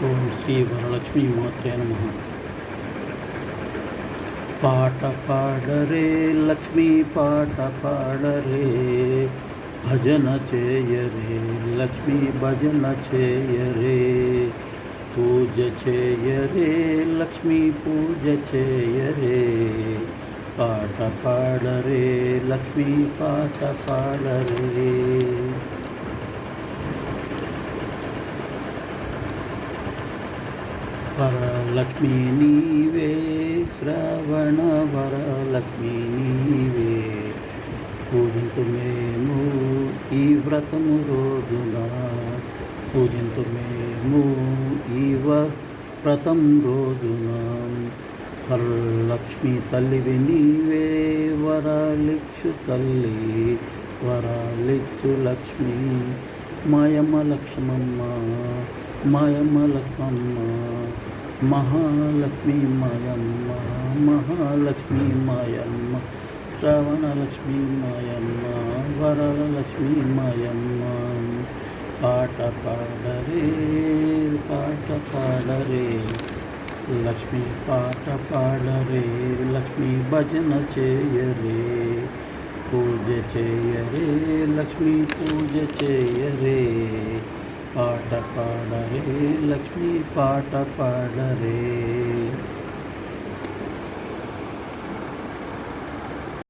ఓం శ్రీ వరలక్ష్మీ మాత్రే నమః. పాట పాడరే లక్ష్మీ పాట పాడరే, భజన చేయరే లక్ష్మీ భజన చేయరే, పూజ చేయరే లక్ష్మీ పూజ చేయరే, పాట పాడరే లక్ష్మీ పాట పాడరే. వరలక్ష్మీ నీవే, శ్రవణ వరలక్ష్మీ నీవే, పూజింతు మేము ఈ వ్రతము రోజున, పూజింతు మేము ఈ వ్రతం రోజున. వరలక్ష్మీ తల్లివి నీవే, వరాలిచ్చు తల్లి వరాలిచ్చు లక్ష్మి, మాయమ్మ లక్ష్మమ్మ మాయమ్మ లక్ష్మమ్మ, మహాలక్ష్మీ మాయమ్మ మహాలక్ష్మీ మాయమ్మ, శ్రవణలక్ష్మీ మాయమ్మ వరలక్ష్మీ మాయమ్మ. పాట పాడరే పాట పాడరే లక్ష్మీ పాట పాడరే, లక్ష్మీ భజన చేయరే, పూజ చేయరే లక్ష్మీ పూజ చేయరే, పాట పాడరే లక్ష్మీ పాట పాడరే.